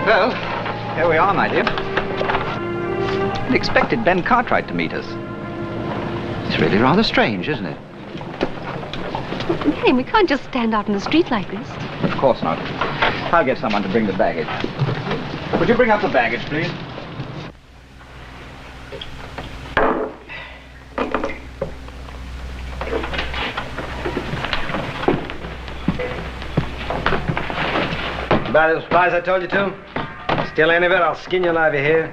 Well, here we are, my dear. I expected Ben Cartwright to meet us. It's really rather strange, isn't it? Marion, we can't just stand out in the street like this. Of course not. I'll get someone to bring the baggage. Would you bring up the baggage, please? Buy the supplies I told you to? Steal any of it, I'll skin you alive here.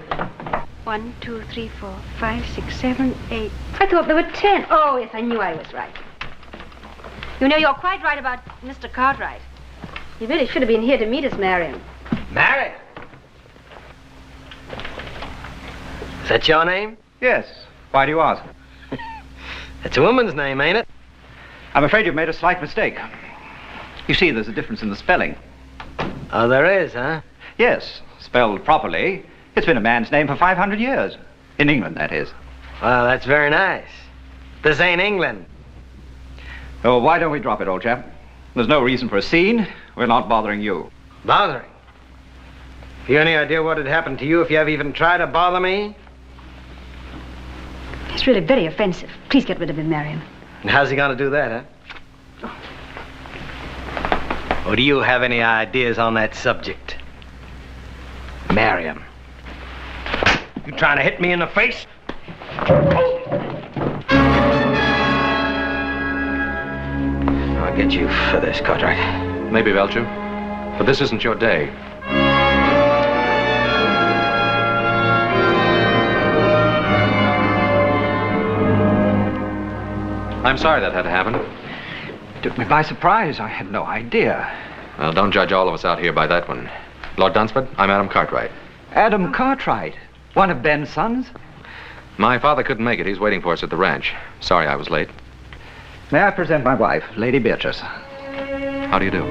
1, 2, 3, 4, 5, 6, 7, 8. I thought there were 10. Oh, yes, I knew I was right. You know, you're quite right about Mr. Cartwright. He really should have been here to meet us, Marion. Marion? Is that your name? Yes. Why do you ask? It's a woman's name, ain't it? I'm afraid you've made a slight mistake. You see, there's a difference in the spelling. Oh, there is, huh? Yes, spelled properly. It's been a man's name for 500 years. In England, that is. Well, that's very nice. This ain't England. Oh, why don't we drop it, old chap? There's no reason for a scene. We're not bothering you. Bothering? Have you any idea what would happen to you if you ever even tried to bother me? It's really very offensive. Please get rid of him, Marion. And how's he gonna do that, huh? Or do you have any ideas on that subject? Marion. You trying to hit me in the face? I'll get you for this, Cartwright. Maybe, Belchure. But this isn't your day. I'm sorry that had to happen. Took me by surprise. I had no idea. Well, don't judge all of us out here by that one. Lord Dunsford, I'm Adam Cartwright. Adam Cartwright? One of Ben's sons? My father couldn't make it. He's waiting for us at the ranch. Sorry I was late. May I present my wife, Lady Beatrice? How do you do?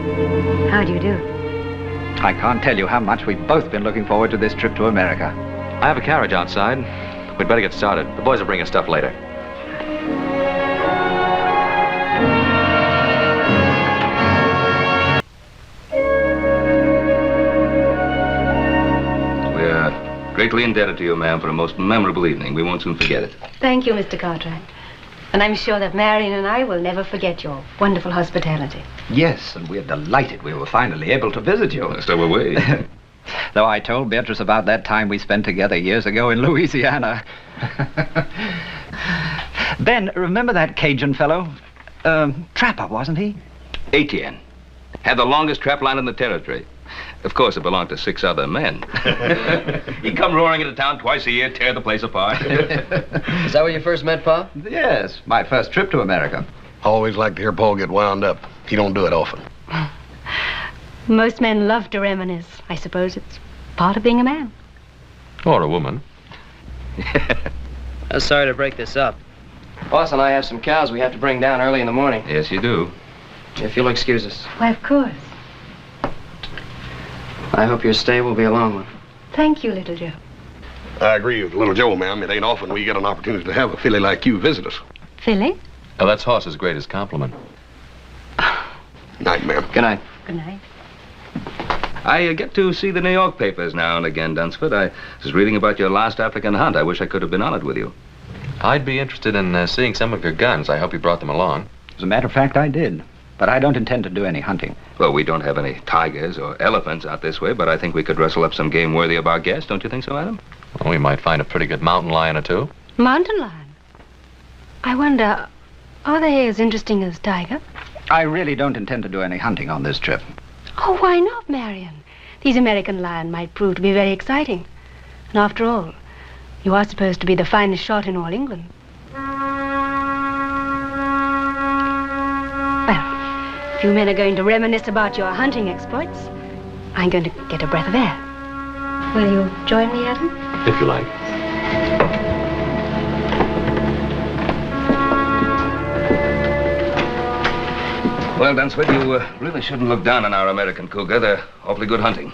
How do you do? I can't tell you how much we've both been looking forward to this trip to America. I have a carriage outside. We'd better get started. The boys will bring us stuff later. Greatly indebted to you, ma'am, for a most memorable evening. We won't soon forget it. Thank you, Mr. Cartwright. And I'm sure that Marion and I will never forget your wonderful hospitality. Yes, and we're delighted we were finally able to visit you. So were we. Though I told Beatrice about that time we spent together years ago in Louisiana. Ben, remember that Cajun fellow? Trapper, wasn't he? Etienne. Had the longest trap line in the territory. Of course, it belonged to 6 other men. He'd come roaring into town twice a year, tear the place apart. Is that where you first met Pa? Yes, my first trip to America. I always like to hear Paul get wound up. He don't do it often. Most men love to reminisce. I suppose it's part of being a man. Or a woman. I'm sorry to break this up. Boss and I have some cows we have to bring down early in the morning. Yes, you do. If you'll excuse us. Why, of course. I hope your stay will be a long one. Thank you, little Joe. I agree with little Joe, ma'am. It ain't often we get an opportunity to have a filly like you visit us. Philly? Oh, that's Hoss's greatest compliment. Night, ma'am. Good night. Good night. I get to see the New York papers now and again, Dunsford. I was reading about your last African hunt. I wish I could have been on it with you. I'd be interested in seeing some of your guns. I hope you brought them along. As a matter of fact, I did. But I don't intend to do any hunting. Well, we don't have any tigers or elephants out this way, but I think we could rustle up some game worthy of our guest. Don't you think so, Adam? Well, we might find a pretty good mountain lion or two. Mountain lion? I wonder, are they as interesting as tiger? I really don't intend to do any hunting on this trip. Oh, why not, Marion? These American lion might prove to be very exciting. And after all, you are supposed to be the finest shot in all England. Well, if you men are going to reminisce about your hunting exploits, I'm going to get a breath of air. Will you join me, Adam? If you like. Well, Dunsford, you really shouldn't look down on our American cougar. They're awfully good hunting.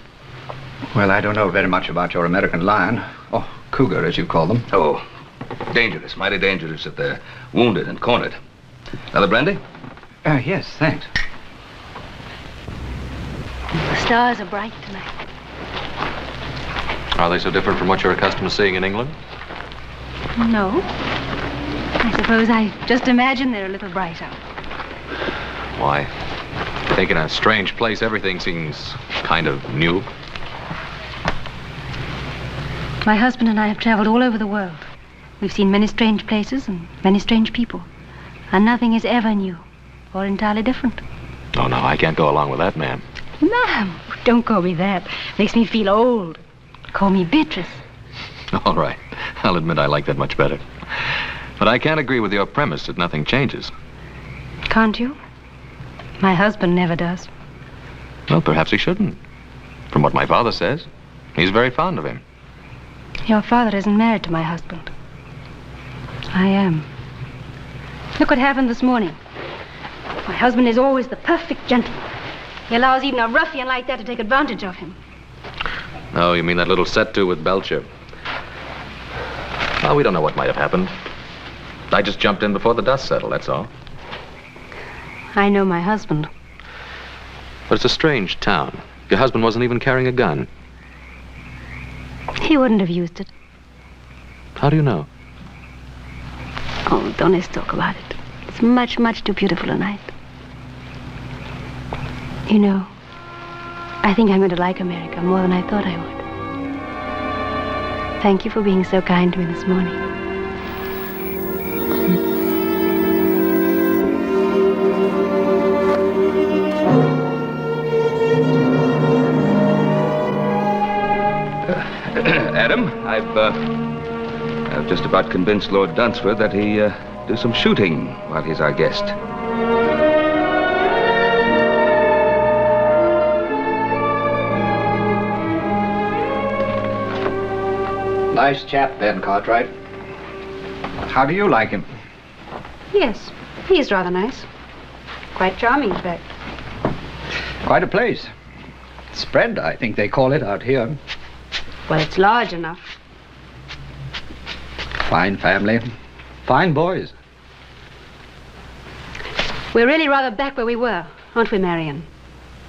Well, I don't know very much about your American lion, or cougar, as you call them. Oh, dangerous, mighty dangerous if they're wounded and cornered. Another brandy? Yes, thanks. The stars are bright tonight. Are they so different from what you're accustomed to seeing in England? No. I suppose I just imagine they're a little brighter. Why? I think in a strange place, everything seems kind of new. My husband and I have traveled all over the world. We've seen many strange places and many strange people. And nothing is ever new or entirely different. Oh, no, I can't go along with that, ma'am. Ma'am, don't call me that. Makes me feel old. Call me Beatrice. All right. I'll admit I like that much better. But I can't agree with your premise that nothing changes. Can't you? My husband never does. Well, perhaps he shouldn't. From what my father says, he's very fond of him. Your father isn't married to my husband. I am. Look what happened this morning. My husband is always the perfect gentleman. He allows even a ruffian like that to take advantage of him. Oh, you mean that little set-to with Belchure? Well, we don't know what might have happened. I just jumped in before the dust settled, that's all. I know my husband. But it's a strange town. Your husband wasn't even carrying a gun. He wouldn't have used it. How do you know? Oh, don't let's talk about it. It's much, much too beautiful a night. You know, I think I'm going to like America more than I thought I would. Thank you for being so kind to me this morning. Adam, I've just about convinced Lord Dunsford that he do some shooting while he's our guest. Nice chap, Ben Cartwright. How do you like him? Yes, he's rather nice. Quite charming, in fact. Quite a place. Spread, I think they call it out here. Well, it's large enough. Fine family. Fine boys. We're really rather back where we were, aren't we, Marion?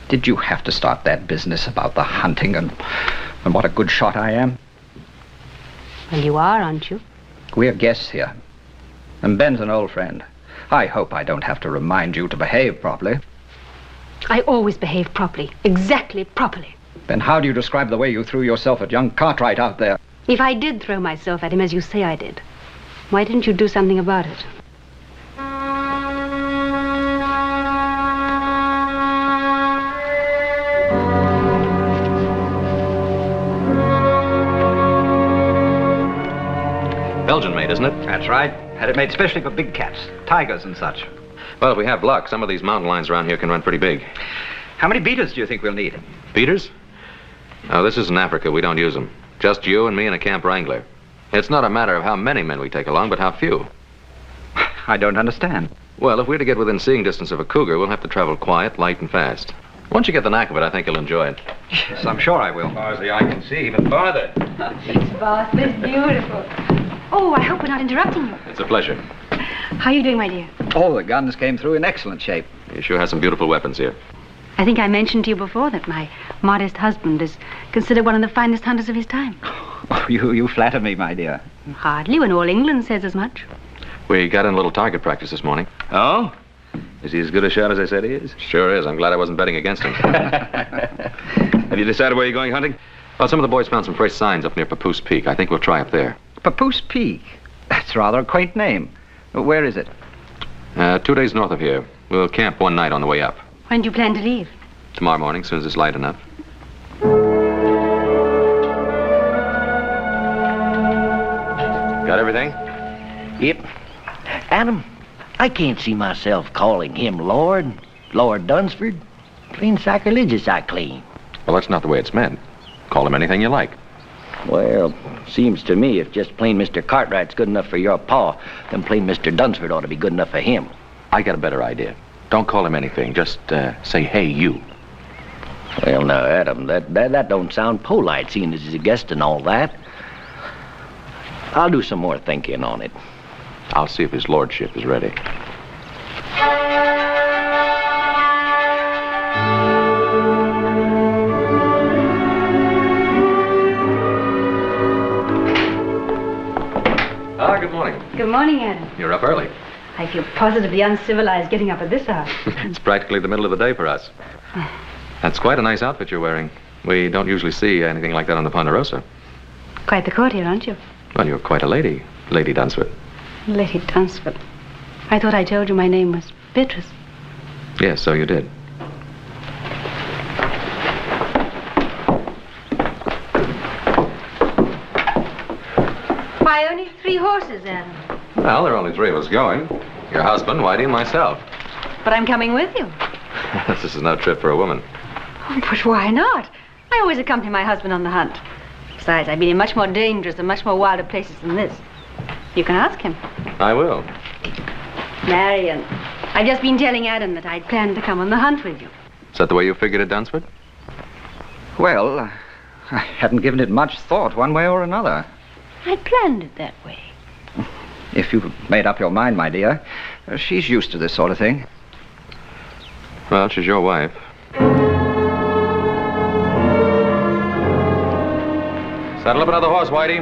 Did you have to start that business about the hunting and what a good shot I am? Well, you are, aren't you? We're guests here. And Ben's an old friend. I hope I don't have to remind you to behave properly. I always behave properly. Exactly properly. Then how do you describe the way you threw yourself at young Cartwright out there? If I did throw myself at him as you say I did, why didn't you do something about it? Belgian made, isn't it? That's right. Had it made especially for big cats, tigers and such. Well, if we have luck, some of these mountain lions around here can run pretty big. How many beaters do you think we'll need? Beaters? No, this isn't Africa. We don't use them. Just you and me and a camp wrangler. It's not a matter of how many men we take along, but how few. I don't understand. Well, if we're to get within seeing distance of a cougar, we'll have to travel quiet, light, and fast. Once you get the knack of it, I think you'll enjoy it. Yes, I'm sure I will. As far as the eye can see, even farther. Boss, this is beautiful. Oh, I hope we're not interrupting you. It's a pleasure. How are you doing, my dear? All the guns came through in excellent shape. You sure have some beautiful weapons here. I think I mentioned to you before that my modest husband is considered one of the finest hunters of his time. Oh, you flatter me, my dear. Hardly, when all England says as much. We got in a little target practice this morning. Oh? Is he as good a shot as I said he is? Sure is. I'm glad I wasn't betting against him. Have you decided where you're going hunting? Well, some of the boys found some fresh signs up near Papoose Peak. I think we'll try up there. Papoose Peak? That's rather a quaint name. Where is it? 2 days north of here. We'll camp one night on the way up. When do you plan to leave? Tomorrow morning, as soon as it's light enough. Got everything? Yep. Adam, I can't see myself calling him Lord Dunsford. Plain sacrilegious, I claim. Well, that's not the way it's meant. Call him anything you like. Well, seems to me if just plain Mr. Cartwright's good enough for your pa, then plain Mr. Dunsford ought to be good enough for him. I got a better idea. Don't call him anything. Just say, hey, you. Well, now, Adam, that don't sound polite, seeing as he's a guest and all that. I'll do some more thinking on it. I'll see if his lordship is ready. morning, Adam. You're up early. I feel positively uncivilized getting up at this hour. It's practically the middle of the day for us. That's quite a nice outfit you're wearing. We don't usually see anything like that on the Ponderosa. Quite the courtier, aren't you? Well, you're quite a lady, Lady Dunsford. Lady Dunsford. I thought I told you my name was Beatrice. Yes, so you did. Why, only 3 horses, Adam. Well, there are only 3 of us going. Your husband, Whitey, and myself. But I'm coming with you. This is no trip for a woman. Oh, but why not? I always accompany my husband on the hunt. Besides, I've been in much more dangerous and much more wilder places than this. You can ask him. I will. Marion, I've just been telling Adam that I'd planned to come on the hunt with you. Is that the way you figured it, Dunsford? Well, I hadn't given it much thought one way or another. I planned it that way. If you've made up your mind, my dear, she's used to this sort of thing. Well, she's your wife. Saddle up another horse, Whitey.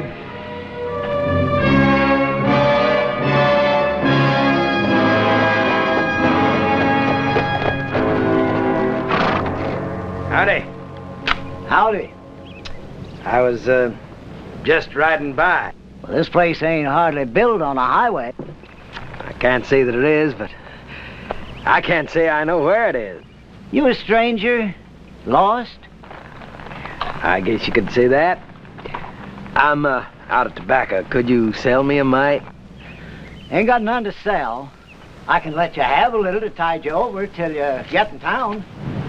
Howdy. Howdy. I was, just riding by. Well, this place ain't hardly built on a highway. I can't say that it is, but I can't say I know where it is. You a stranger? Lost? I guess you could say that. I'm, out of tobacco. Could you sell me a mite? Ain't got none to sell. I can let you have a little to tide you over till you get in town.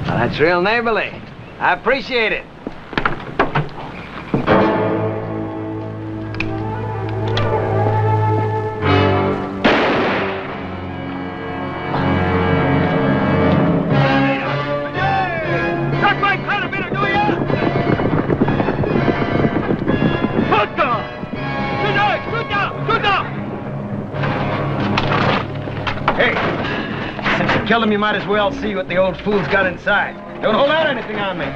Well, that's real neighborly. I appreciate it. Kill him, you might as well see what the old fool's got inside. Don't hold out anything on me.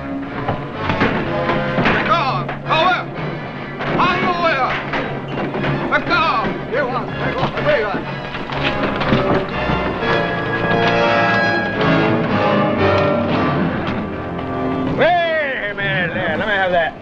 Wait a minute there. Let me have that.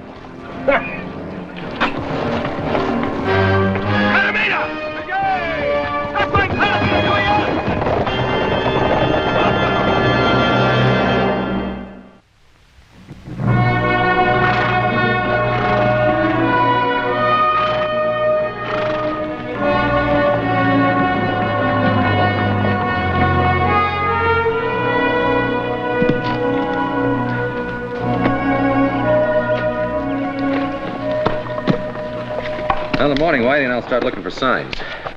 Well, the morning, Whitey, and I'll start looking for signs.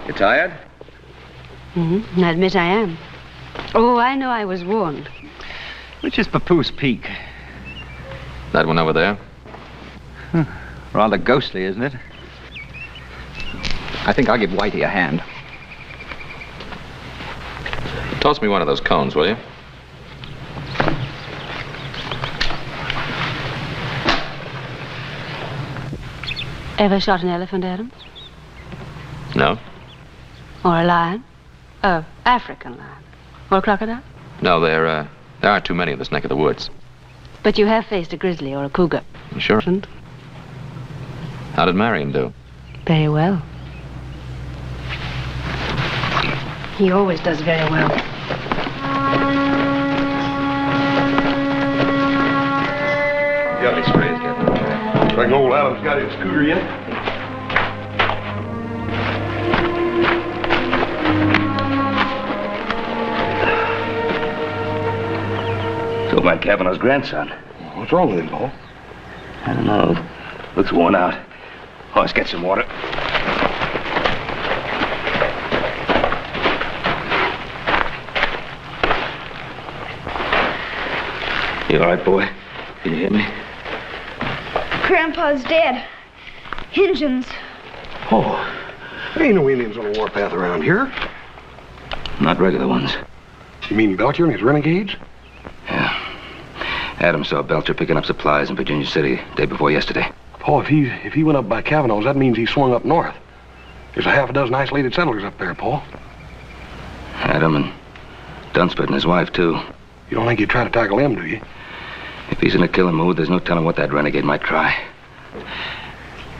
You tired? Mm-hmm. I admit I am. Oh, I know I was warned. Which is Papoose Peak? That one over there? Rather ghostly, isn't it? I think I'll give Whitey a hand. Toss me one of those cones, will you? Ever shot an elephant, Adam? No. Or a lion? Oh, African lion. Or a crocodile? No, there aren't too many in this neck of the woods. But you have faced a grizzly or a cougar. You sure? How did Marion do? Very well. He always does very well. You got any sprays, Captain? I reckon old Adam's got his scooter yet. So my Kavanaugh's grandson. What's wrong with him, Paul? I don't know. Looks worn out. Oh, let's get some water. You all right, boy? Can you hear me? Grandpa's dead. Injuns. Oh, there ain't no Indians on the warpath around here. Not regular ones. You mean Belchure and his renegades? Yeah. Adam saw Belchure picking up supplies in Virginia City day before yesterday. Paul, if he went up by Kavanaugh's, that means he swung up north. There's a half a dozen isolated settlers up there, Paul. Adam and Dunsford and his wife, too. You don't think you'd try to tackle them, do you? If he's in a killing mood, there's no telling what that renegade might try.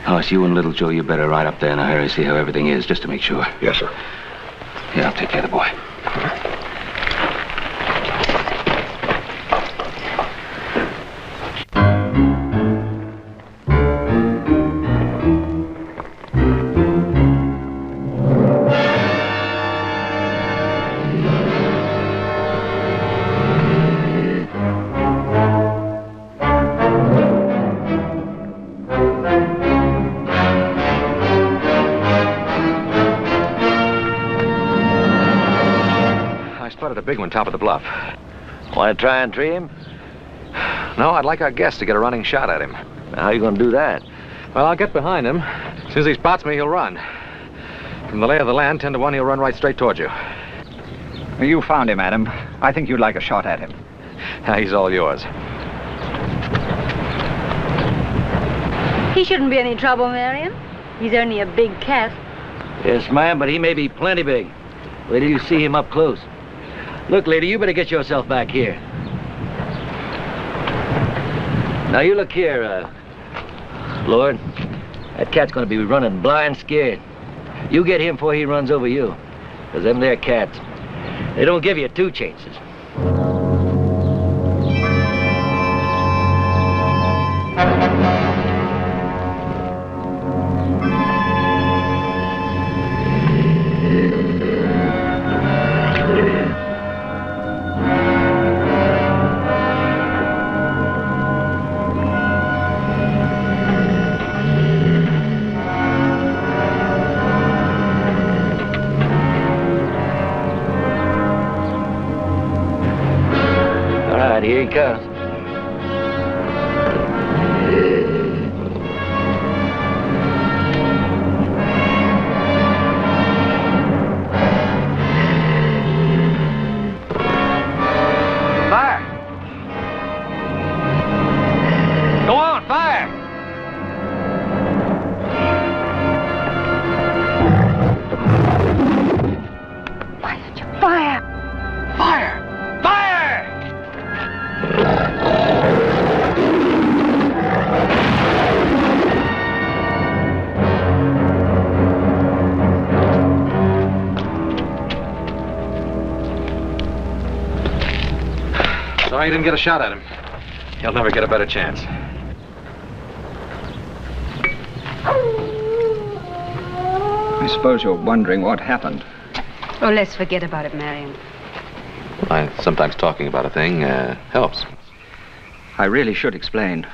Oh, it's you and Little Joe, you better ride up there in a hurry, see how everything is, just to make sure. Yes, sir. Yeah, I'll take care of the boy. Big one, top of the bluff. Want to try and tree him? No, I'd like our guest to get a running shot at him. How you gonna do that? Well, I'll get behind him. As soon as he spots me, he'll run. From the lay of the land, 10 to 1, he'll run right straight towards you. You found him, Adam. I think you'd like a shot at him. He's all yours. He shouldn't be any trouble, Marion. He's only a big cat. Yes, ma'am, but he may be plenty big. Wait till you see him up close. Look, lady, you better get yourself back here. Now, you look here, Lord. That cat's gonna be running blind scared. You get him before he runs over you. Because them there cats, they don't give you 2 chances. Here he comes. Fire! Go on, fire! Why did you fire? Fire! Fire! Sorry you didn't get a shot at him. He'll never get a better chance. I suppose you're wondering what happened. Oh, let's forget about it, Marion. Sometimes talking about a thing helps. I really should explain.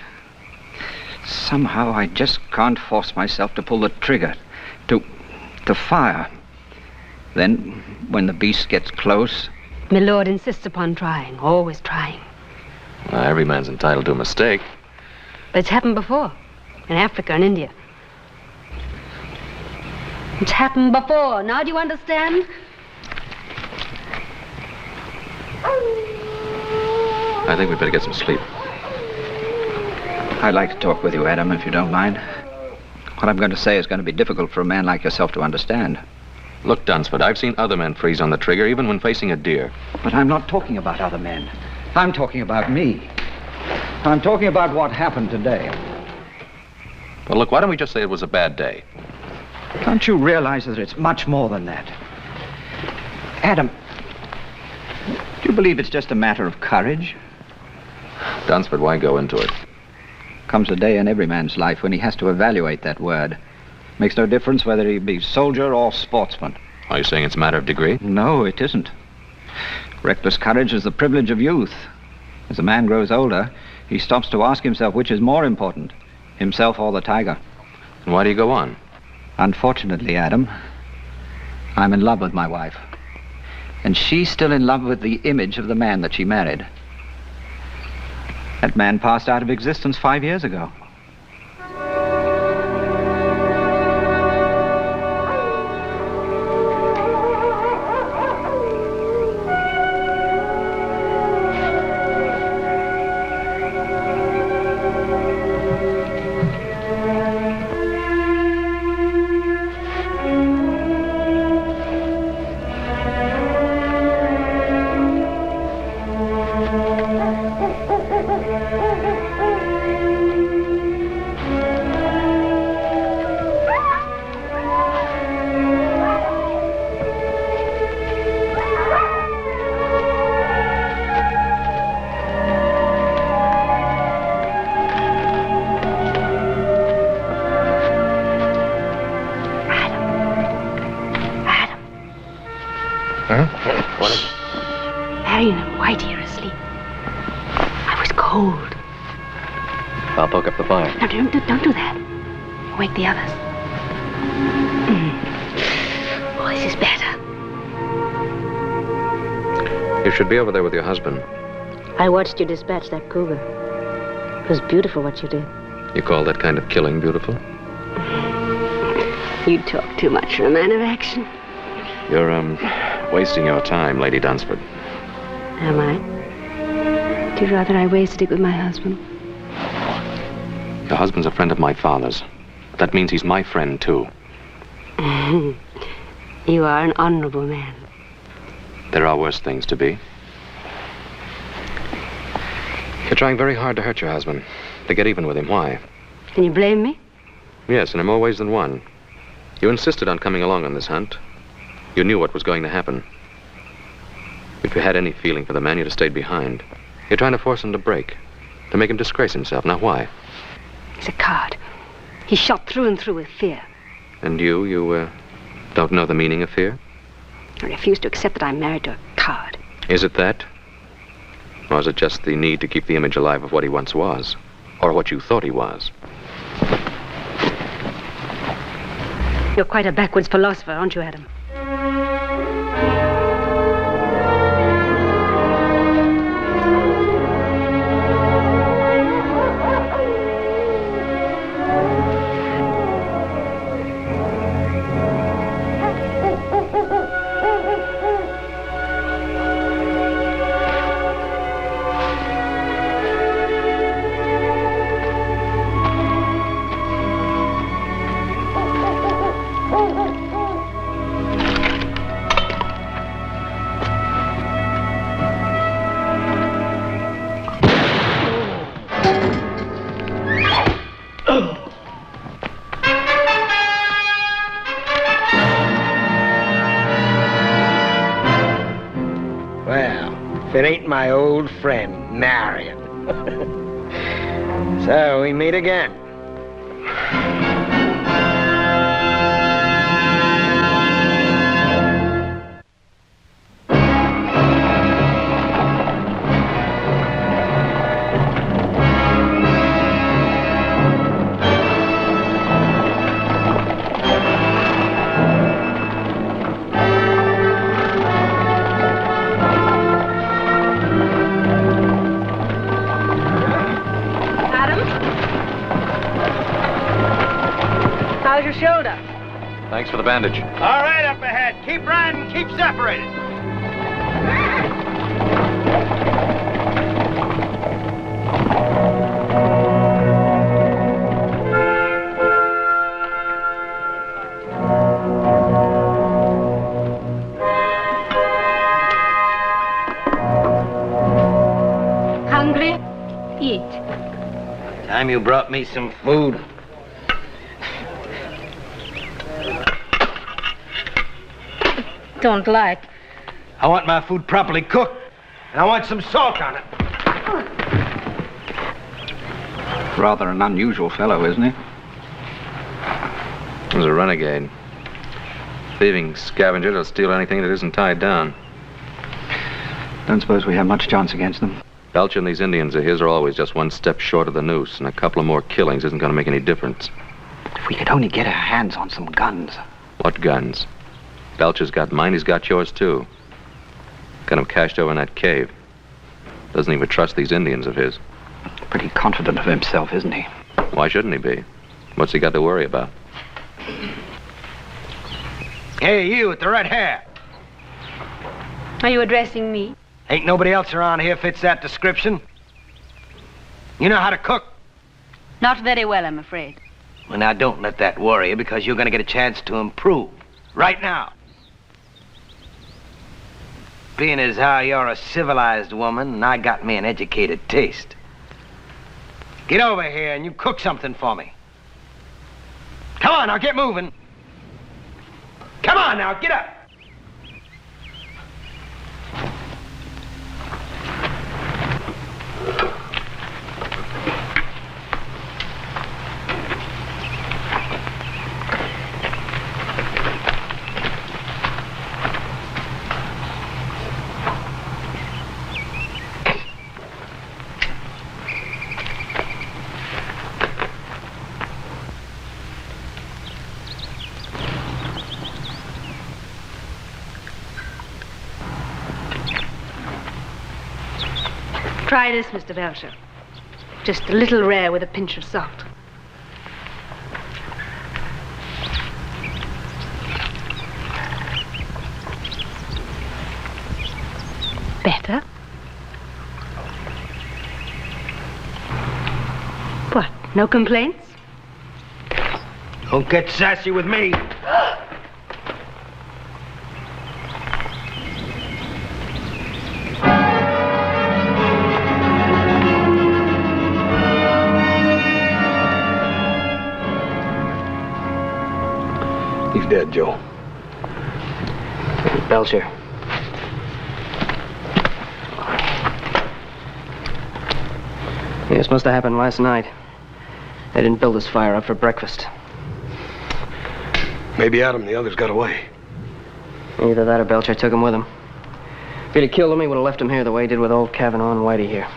Somehow I just can't force myself to pull the trigger, to fire. Then, when the beast gets close... My lord insists upon trying, always trying. Every man's entitled to a mistake. But it's happened before, in Africa and India. It's happened before. Now do you understand? I think we'd better get some sleep. I'd like to talk with you, Adam, if you don't mind. What I'm going to say is going to be difficult for a man like yourself to understand. Look, Dunsford, I've seen other men freeze on the trigger, even when facing a deer. But I'm not talking about other men. I'm talking about me. I'm talking about what happened today. Well, look, why don't we just say it was a bad day? Don't you realize that it's much more than that? Adam, do you believe it's just a matter of courage? Dunsford, why go into it? Comes a day in every man's life when he has to evaluate that word. Makes no difference whether he be soldier or sportsman. Are you saying it's a matter of degree? No, it isn't. Reckless courage is the privilege of youth. As a man grows older, he stops to ask himself which is more important, himself or the tiger. And why do you go on? Unfortunately, Adam, I'm in love with my wife. And she's still in love with the image of the man that she married. That man passed out of existence 5 years ago. poke up the fire. No, don't do that. Wake the others. Oh, this is better. You should be over there with your husband. I watched you dispatch that cougar. It was beautiful what you did. You call that kind of killing beautiful? You talk too much for a man of action. You're, wasting your time, Lady Dunsford. Am I? Do you rather I wasted it with my husband? Your husband's a friend of my father's. That means he's my friend, too. You are an honorable man. There are worse things to be. You're trying very hard to hurt your husband, to get even with him. Why? Can you blame me? Yes, and in more ways than one. You insisted on coming along on this hunt. You knew what was going to happen. If you had any feeling for the man, you'd have stayed behind. You're trying to force him to break, to make him disgrace himself. Now, why? He's a coward. He's shot through and through with fear. And you don't know the meaning of fear? I refuse to accept that I'm married to a coward. Is it that? Or is it just the need to keep the image alive of what he once was? Or what you thought he was? You're quite a backwards philosopher, aren't you, Adam? If it ain't my old friend, Marion. So we meet again. How's your shoulder? Thanks for the bandage. All right, up ahead. Keep riding, keep separated. Hungry? Eat. Time you brought me some food. Don't like. I want my food properly cooked, and I want some salt on it. Rather an unusual fellow, isn't he? He's a renegade. Thieving scavenger that'll steal anything that isn't tied down. Don't suppose we have much chance against them. Belchure and these Indians of his are always just one step short of the noose, and a couple of more killings isn't going to make any difference. If we could only get our hands on some guns. What guns? Belcher's got mine, he's got yours, too. Got him cached over in that cave. Doesn't even trust these Indians of his. Pretty confident of himself, isn't he? Why shouldn't he be? What's he got to worry about? Hey, you with the red hair. Are you addressing me? Ain't nobody else around here fits that description. You know how to cook? Not very well, I'm afraid. Well, now, don't let that worry you, because you're going to get a chance to improve. Right now. Being as how you're a civilized woman, and I got me an educated taste. Get over here and you cook something for me. Come on, now, get moving. Come on, now, get up. Try this, Mr. Belchure. Just a little rare with a pinch of salt. Better? What, no complaints? Don't get sassy with me. He's dead, Joe. Belchure. Yeah, this must have happened last night. They didn't build this fire up for breakfast. Maybe Adam and the others got away. Either that or Belchure took him with him. If he'd have killed him, he would have left him here the way he did with old Kavanaugh and Whitey here.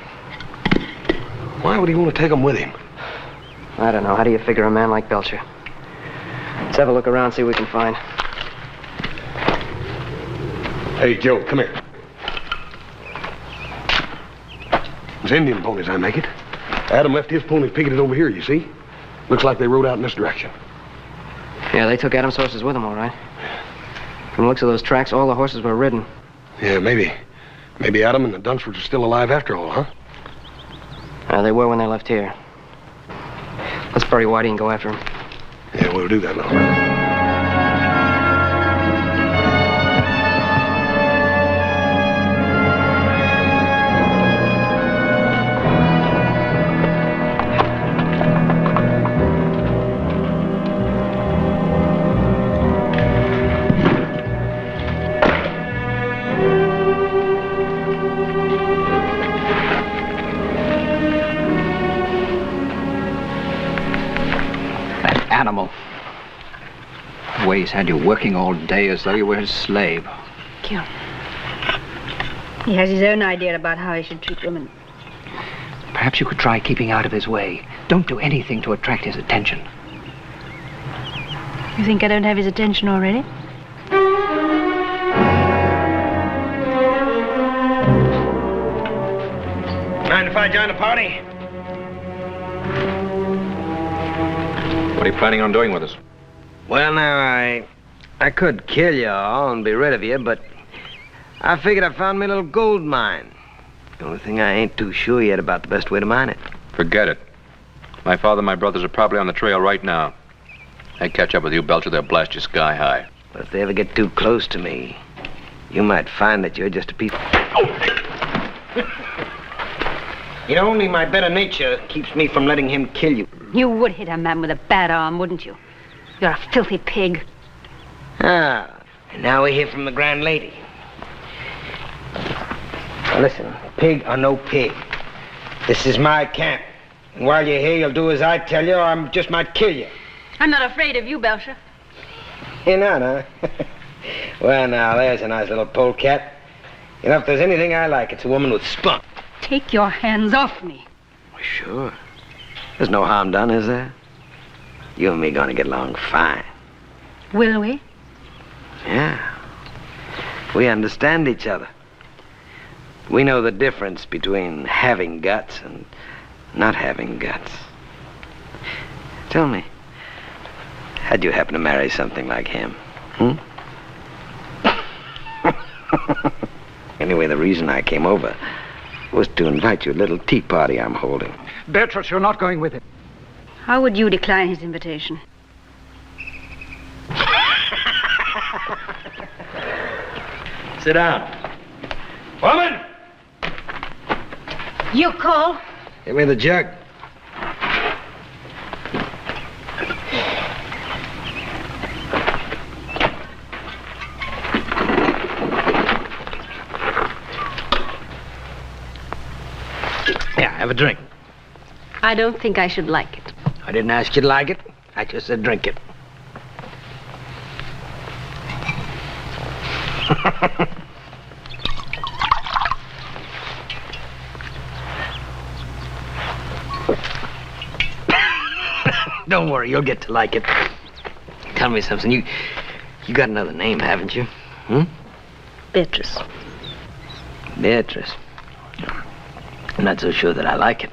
Why would he want to take them with him? I don't know. How do you figure a man like Belchure? Let's have a look around, see what we can find. Hey, Joe, come here. It's Indian ponies, I make it. Adam left his ponies picketed over here, you see? Looks like they rode out in this direction. Yeah, they took Adam's horses with them, all right. From the looks of those tracks, all the horses were ridden. Yeah, maybe. Maybe Adam and the Dunsfords are still alive after all, huh? They were when they left here. Let's bury Whitey and go after him. Yeah, we'll do that, Lorne. Animal. The way he's had you working all day as though you were his slave. Kill. He has his own idea about how he should treat women. Perhaps you could try keeping out of his way. Don't do anything to attract his attention. You think I don't have his attention already? Mind if I join the party? What are you planning on doing with us? Well, now, I could kill you all and be rid of you, but I figured I found me a little gold mine. The only thing I ain't too sure yet about the best way to mine it. Forget it. My father and my brothers are probably on the trail right now. They catch up with you, Belchure, they'll blast you sky high. But if they ever get too close to me, you might find that you're just a piece... You know, only my better nature keeps me from letting him kill you. You would hit a man with a bad arm, wouldn't you? You're a filthy pig. Ah, and now we hear from the grand lady. Now listen, pig or no pig, this is my camp. And while you're here, you'll do as I tell you, or I just might kill you. I'm not afraid of you, Belchure. You're not, huh? Well, now, there's a nice little polecat. You know, if there's anything I like, it's a woman with spunk. Take your hands off me. Well, sure. There's no harm done, is there? You and me gonna get along fine. Will we? Yeah. We understand each other. We know the difference between having guts and not having guts. Tell me, how'd you happen to marry something like him? Anyway, the reason I came over was to invite you to a little tea party I'm holding. Beatrice, you're not going with him. How would you decline his invitation? Sit down. Woman! You call? Give me the jug. Yeah, have a drink. I don't think I should like it. I didn't ask you to like it. I just said drink it. Don't worry, you'll get to like it. Tell me something. You got another name, haven't you? Beatrice. Beatrice. I'm not so sure that I like it.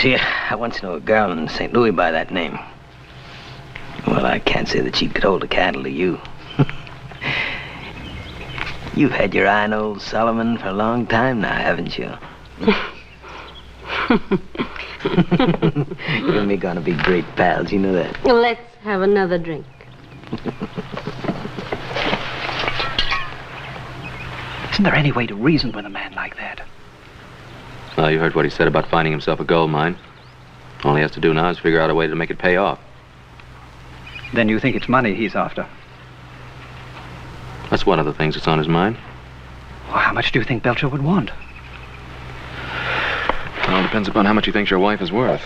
See, I once knew a girl in St. Louis by that name. Well, I can't say that she could hold a candle to you. You've had your eye on old Solomon for a long time now, haven't you? You and me gonna be great pals, you know that? Let's have another drink. Isn't there any way to reason with a man like that? Well, you heard what he said about finding himself a gold mine. All he has to do now is figure out a way to make it pay off. Then you think it's money he's after? That's one of the things that's on his mind. Well, how much do you think Belchure would want? Well, it depends upon how much he thinks your wife is worth.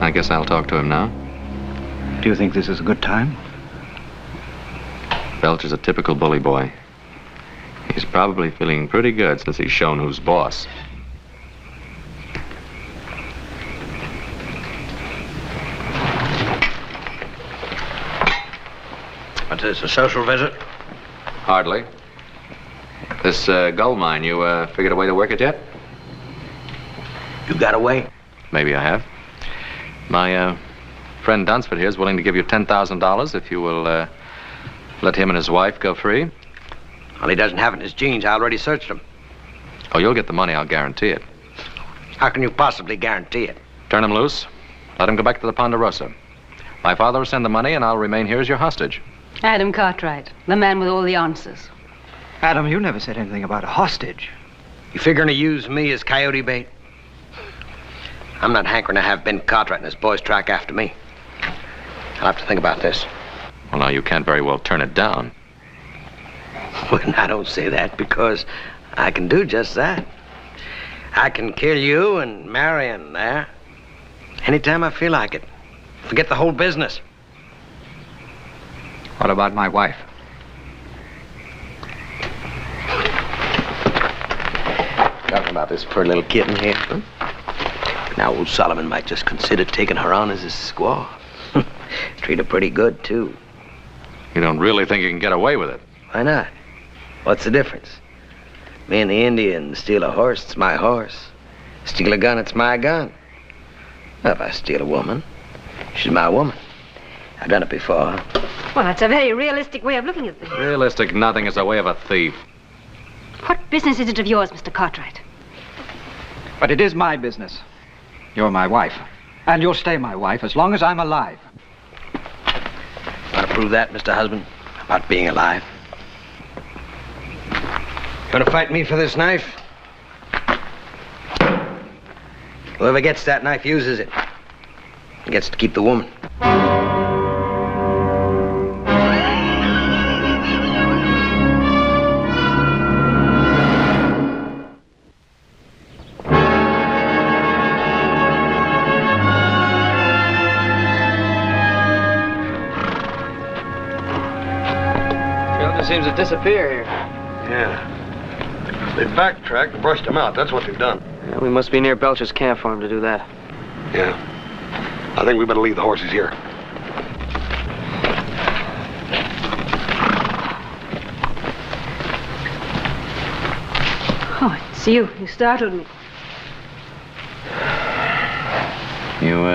I guess I'll talk to him now. Do you think this is a good time? Belcher's a typical bully boy. He's probably feeling pretty good since he's shown who's boss. What's this, a social visit? Hardly. This gold mine, you figured a way to work it yet? You got away? Maybe I have. My friend Dunsford here is willing to give you $10,000 if you will let him and his wife go free. Well, he doesn't have it in his jeans. I already searched him. Oh, you'll get the money, I'll guarantee it. How can you possibly guarantee it? Turn him loose. Let him go back to the Ponderosa. My father will send the money, and I'll remain here as your hostage. Adam Cartwright, the man with all the answers. Adam, you never said anything about a hostage. You figuring to use me as coyote bait? I'm not hankering to have Ben Cartwright and his boys track after me. I'll have to think about this. Well, now, you can't very well turn it down. Well, I don't say that because I can do just that. I can kill you and Marion there anytime I feel like it. Forget the whole business. What about my wife? Talking about this poor little kitten here. Huh? Now old Solomon might just consider taking her on as his squaw. Treat her pretty good, too. You don't really think you can get away with it? Why not? What's the difference? Me and the Indian steal a horse, it's my horse. Steal a gun, it's my gun. Well, if I steal a woman, she's my woman. I've done it before. Well, that's a very realistic way of looking at things. Realistic nothing is the way of a thief. What business is it of yours, Mr. Cartwright? But it is my business. You're my wife. And you'll stay my wife as long as I'm alive. Want to prove that, Mr. Husband? About being alive? Gonna fight me for this knife? Whoever gets that knife uses it. He gets to keep the woman. Seems to disappear here. Yeah. They backtracked and brushed him out. That's what they've done. Yeah, we must be near Belcher's camp for him to do that. Yeah. I think we better leave the horses here. It's you. You startled me. You,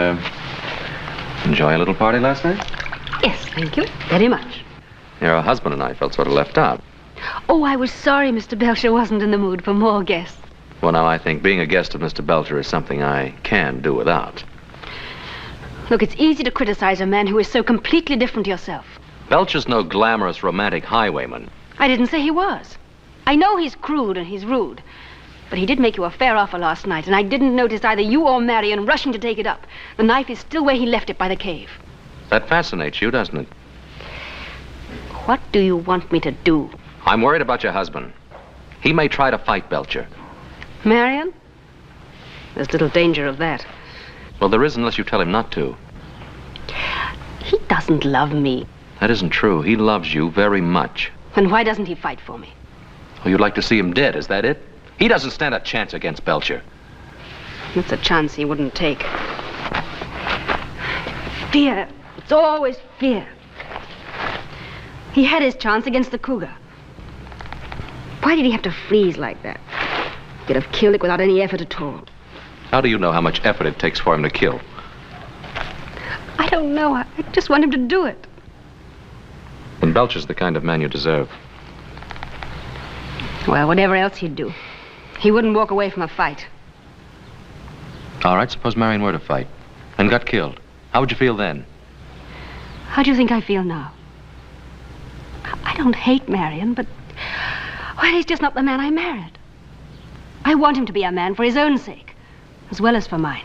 enjoy a little party last night? Yes, thank you. Very much. Your husband and I felt sort of left out. Oh, I was sorry Mr. Belchure wasn't in the mood for more guests. Well, now, I think being a guest of Mr. Belchure is something I can do without. Look, it's easy to criticize a man who is so completely different to yourself. Belchure's no glamorous romantic highwayman. I didn't say he was. I know he's crude and he's rude. But he did make you a fair offer last night, and I didn't notice either you or Marion rushing to take it up. The knife is still where he left it by the cave. That fascinates you, doesn't it? What do you want me to do? I'm worried about your husband. He may try to fight Belchure. Marion? There's little danger of that. Well, there is unless you tell him not to. He doesn't love me. That isn't true. He loves you very much. And why doesn't he fight for me? Oh, you'd like to see him dead, is that it? He doesn't stand a chance against Belchure. That's a chance he wouldn't take. Fear. It's always fear. He had his chance against the cougar. Why did he have to freeze like that? He could have killed it without any effort at all. How do you know how much effort it takes for him to kill? I don't know. I just want him to do it. Then Belchure's the kind of man you deserve. Well, whatever else he'd do, he wouldn't walk away from a fight. All right, suppose Marion were to fight and got killed. How would you feel then? How do you think I feel now? I don't hate Marion, but... well, he's just not the man I married. I want him to be a man for his own sake, as well as for mine.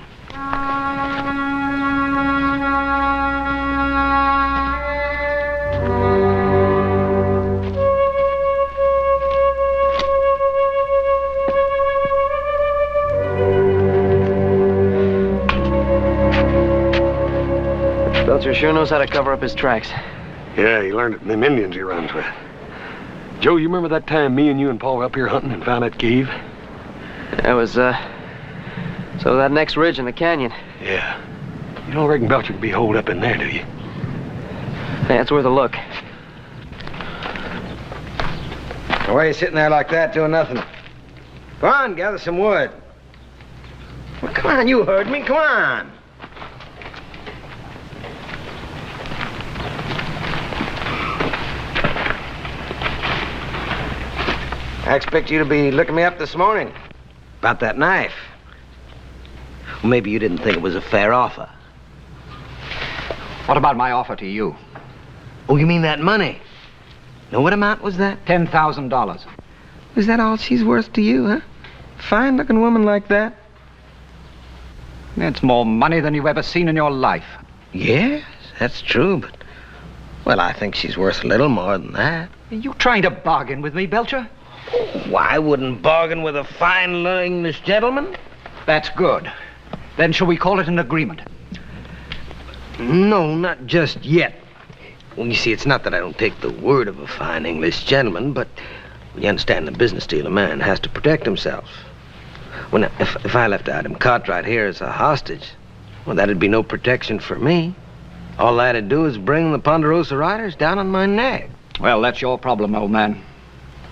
Belchure sure knows how to cover up his tracks. Yeah, he learned it from them Indians he runs with. Joe, you remember that time me and you and Paul were up here hunting and found that cave? That was, so that next ridge in the canyon. Yeah. You don't reckon Belchure could be holed up in there, do you? Hey, that's worth a look. Why are you sitting there like that doing nothing? Go on, gather some wood. Well, come on, you heard me. Come on. I expect you to be looking me up this morning about that knife. Well, maybe you didn't think it was a fair offer. What about my offer to you? Oh, you mean that money? Now, what amount was that? $10,000. Is that all she's worth to you, huh? Fine-looking woman like that? It's more money than you've ever seen in your life. Yes, that's true, but... well, I think she's worth a little more than that. Are you trying to bargain with me, Belchure? Why, I wouldn't bargain with a fine English gentleman. That's good. Then shall we call it an agreement? No, not just yet. Well, you see, it's not that I don't take the word of a fine English gentleman, but you understand the business deal, a man has to protect himself. Well, now, if I left Adam Cartwright here as a hostage, well, that'd be no protection for me. All that'd do is bring the Ponderosa Riders down on my neck. Well, that's your problem, old man.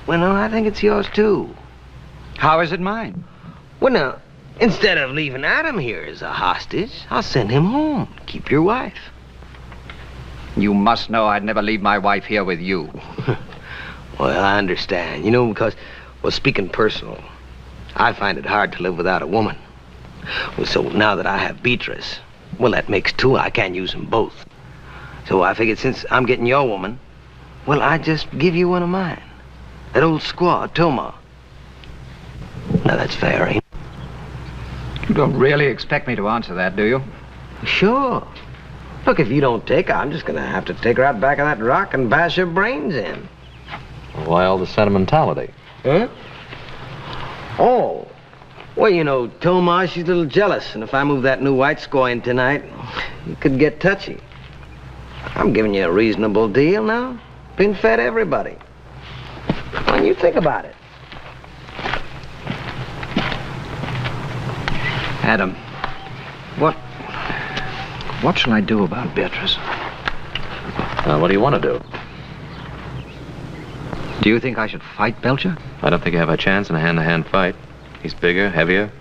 Well, no, I think it's yours, too. How is it mine? Well, now, instead of leaving Adam here as a hostage, I'll send him home. Keep your wife. You must know I'd never leave my wife here with you. Well, I understand. You know, because, well, speaking personal, I find it hard to live without a woman. Well, so now that I have Beatrice, well, that makes two. I can't use them both. So I figured since I'm getting your woman, well, I just give you one of mine. That old squaw, Toma. Now, that's fair, ain't it? You don't really expect me to answer that, do you? Sure. Look, if you don't take her, I'm just gonna have to take her out back of that rock and bash her brains in. Why all the sentimentality? Huh? Oh. Well, you know, Toma, she's a little jealous, and if I move that new white squaw in tonight, it could get touchy. I'm giving you a reasonable deal now. Been fed everybody. When you think about it. Adam, what shall I do about Beatrice? What do you want to do? Do you think I should fight Belchure? I don't think you have a chance in a hand-to-hand fight. He's bigger, heavier.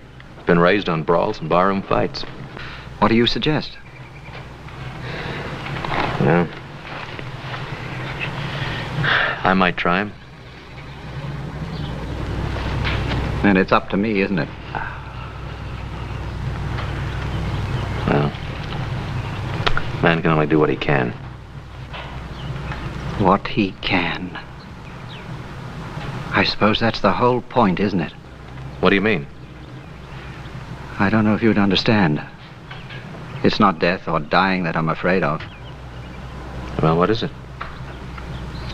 Been raised on brawls and barroom fights. What do you suggest? Well, I might try him. And it's up to me, isn't it? Well, man can only do what he can. What he can. I suppose that's the whole point, isn't it? What do you mean? I don't know if you'd understand. It's not death or dying that I'm afraid of. Well, what is it?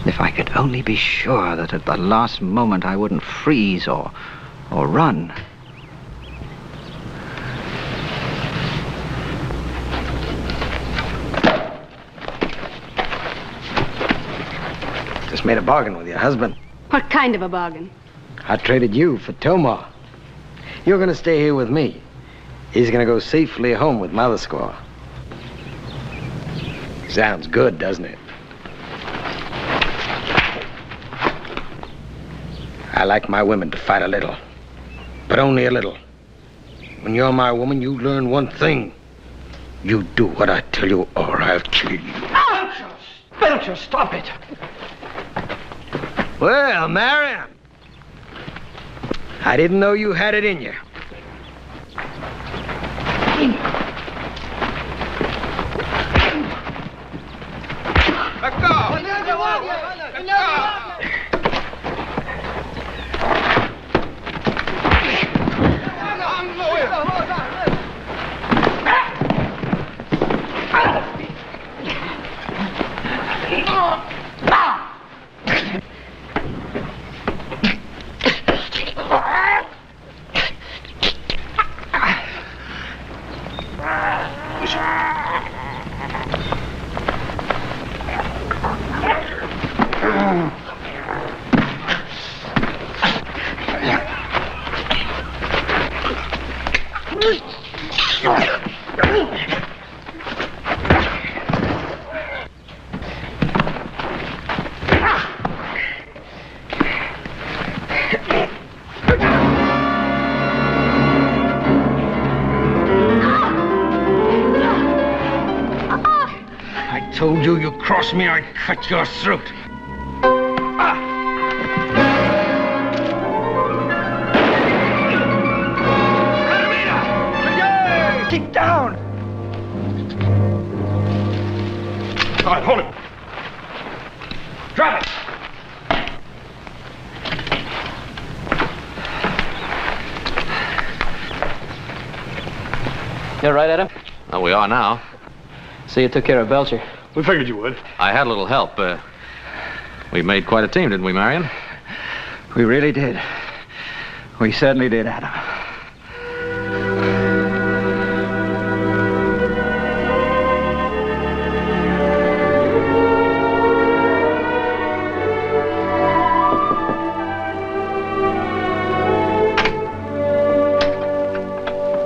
If I could only be sure that at the last moment I wouldn't freeze or run. Just made a bargain with your husband. What kind of a bargain? I traded you for Tomar. You're gonna stay here with me. He's gonna go safely home with Mother Squaw. Sounds good, doesn't it? I like my women to fight a little, but only a little. When you're my woman, you learn one thing. You do what I tell you, or I'll kill you. Belchure, stop it! Well, Marion, I didn't know you had it in you. Let go! Let go! Told you, you cross me, I'd cut your throat. Keep down! All right, hold him. Drop it! You all right, Adam? Oh, we are now. So you took care of Belchure. We figured you would. I had a little help. We made quite a team, didn't we, Marion? We really did. We certainly did, Adam.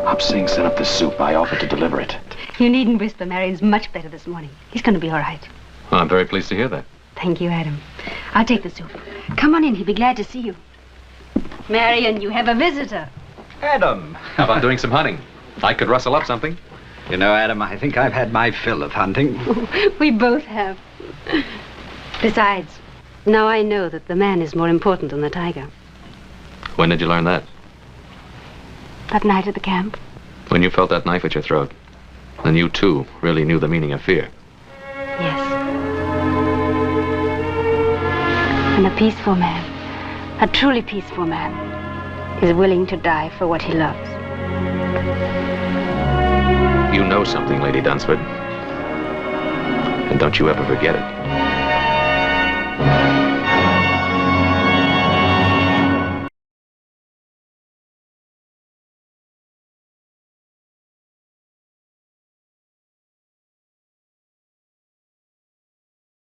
Hop-Sing sent up the soup. I offered to deliver it. You needn't whisper. Marion's much better this morning. He's going to be all right. Well, I'm very pleased to hear that. Thank you, Adam. I'll take the soup. Come on in. He'll be glad to see you. Marion, you have a visitor. Adam! How about doing some hunting? I could rustle up something. You know, Adam, I think I've had my fill of hunting. We both have. Besides, now I know that the man is more important than the tiger. When did you learn that? That night at the camp. When you felt that knife at your throat. Then you, too, really knew the meaning of fear. Yes. And a peaceful man, a truly peaceful man, is willing to die for what he loves. You know something, Lady Dunsford. And don't you ever forget it.